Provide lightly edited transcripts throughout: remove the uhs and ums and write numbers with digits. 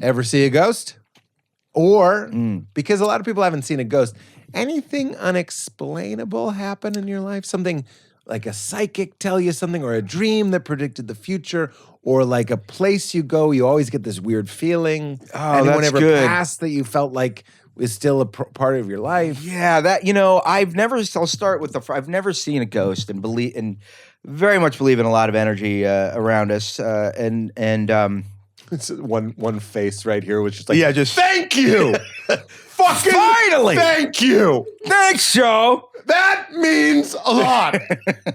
Ever see a ghost? Or, because a lot of people haven't seen a ghost, anything unexplainable happen in your life? Something like a psychic tell you something, or a dream that predicted the future, or like a place you go, you always get this weird feeling. Oh, Anyone that's ever good. passed that you felt like is still a part of your life? Yeah, I'll start with I've never seen a ghost and very much believe in a lot of energy around us. It's one face right here, which is like, Yeah, just thank you! Fucking finally! Thank you! Thanks, Joe. That means a lot.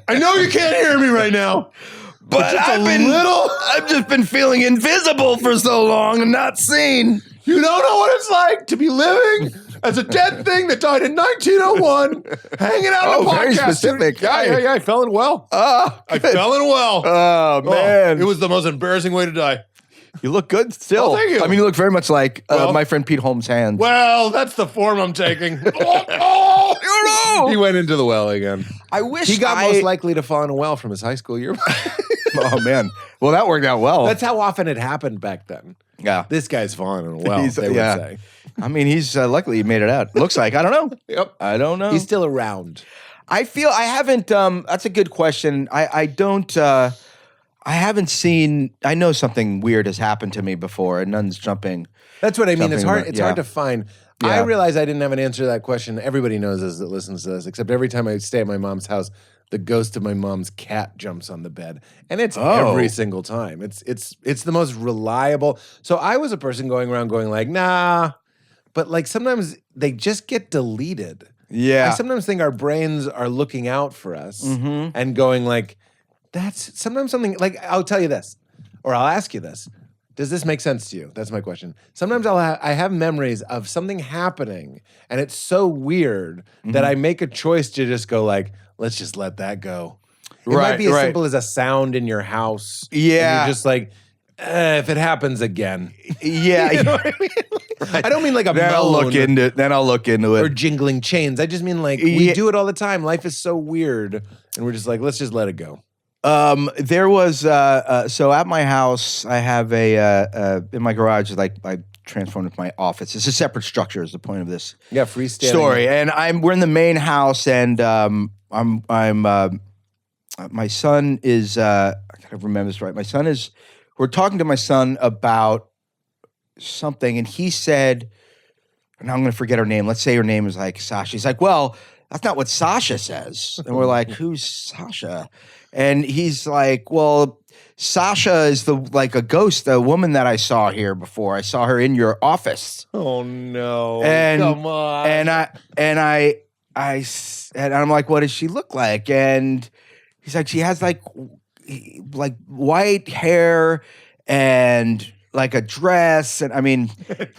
I know you can't hear me right now, But just I've just been feeling invisible for so long and not seen. You don't know what it's like to be living as a dead thing that died in 1901, hanging out in a podcast. Very specific. Yeah, I fell in well. I fell in well. Oh, man. It was the most embarrassing way to die. You look good still. Oh, thank you. I mean, you look very much like my friend Pete Holmes' hand. Well, that's the form I'm taking. He went into the well again. I wish he got most likely to fall in a well from his high school year. Oh, man. Well, that worked out well. That's how often it happened back then. Yeah. This guy's falling in a well, they would say. I mean, he's luckily he made it out. Looks like. I don't know. Yep. I don't know. He's still around. I feel I haven't. That's a good question. I don't. I haven't seen. I know something weird has happened to me before, and none's jumping. That's what I mean. It's hard. It's yeah. hard to find. Yeah. I realize I didn't have an answer to that question. Everybody knows this that listens to this, except every time I stay at my mom's house, the ghost of my mom's cat jumps on the bed, and it's every single time. It's the most reliable. So I was a person going around going like, nah, but like sometimes they just get deleted. Yeah. I sometimes think our brains are looking out for us and going like, that's sometimes something like, I'll tell you this, or I'll ask you this. Does this make sense to you? That's my question. Sometimes I have memories of something happening, and it's so weird that I make a choice to just go like, let's just let that go. It might be as simple as a sound in your house. Yeah. And you're just like, if it happens again. Yeah. You know what I mean? I don't mean like a Then I'll look into it. Or jingling chains. I just mean like we do it all the time. Life is so weird, and we're just like, let's just let it go. There was so at my house, I have in my garage, like I transformed it to my office. It's a separate structure. Is the point of this freestanding story. And we're in the main house, and my son is I gotta remember this right. We're talking to my son about something, and he said, and I'm going to forget her name. Let's say her name is like Sasha. He's like, well, that's not what Sasha says. And we're like, who's Sasha? And he's like, well, Sasha is like a ghost, a woman that I saw here before. I saw her in your office. Oh no! And, come on! And I'm like, what does she look like? And he's like, she has like white hair and like a dress, and I mean,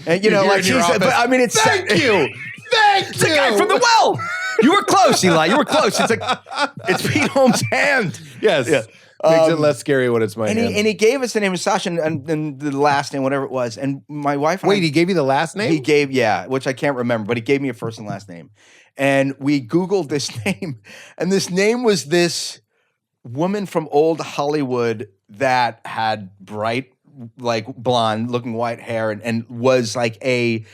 and like she's. But I mean, it's thank you. It's the guy from the well. You were close, Eli. You were close. It's Pete Holmes' hand. Yes. Yeah. Makes it less scary when it's my hand. And he gave us the name of Sasha and the last name, whatever it was. And my wife. Wait, he gave you the last name? He gave, which I can't remember, but he gave me a first and last name. And we Googled this name, and this name was this woman from old Hollywood that had bright, like blonde looking white hair and was like a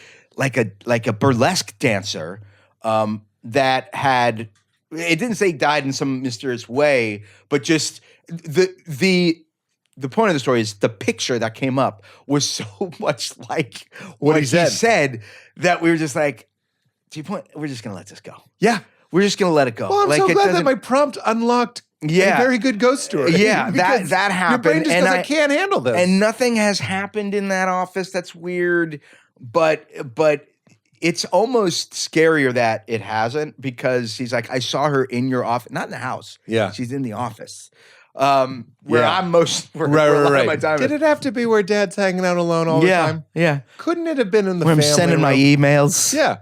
burlesque dancer that had, it didn't say died in some mysterious way, but just the point of the story is the picture that came up was so much like what he said that we were just like, we're just gonna let this go. Yeah. We're just gonna let it go. Well, I'm so glad that my prompt unlocked a very good ghost story. Yeah, that happened. Your brain just goes, I can't handle this. And nothing has happened in that office. That's weird. But it's almost scarier that it hasn't, because he's like, I saw her in your office, not in the house. Yeah. She's in the office. Where I'm most where a lot of my time. Did it have to be where Dad's hanging out alone all the time? Yeah. Couldn't it have been in the where family I'm sending my emails? Yeah.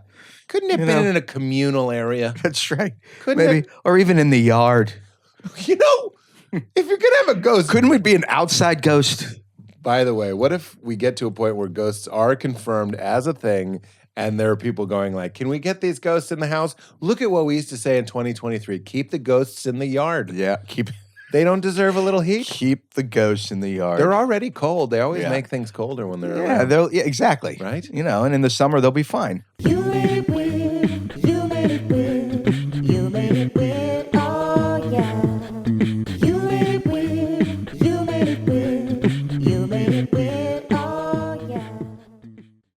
Couldn't it have been in a communal area? That's right. Couldn't or even in the yard. You know, if you're gonna have a ghost, couldn't we be an outside ghost? By the way, what if we get to a point where ghosts are confirmed as a thing, and there are people going like, can we get these ghosts in the house? Look at what we used to say in 2023. Keep the ghosts in the yard. Yeah, keep They don't deserve a little heat. Keep the ghosts in the yard. They're already cold. They always Yeah. make things colder when they're yeah, around. they'll exactly. Right? You know, and in the summer they'll be fine. You made it with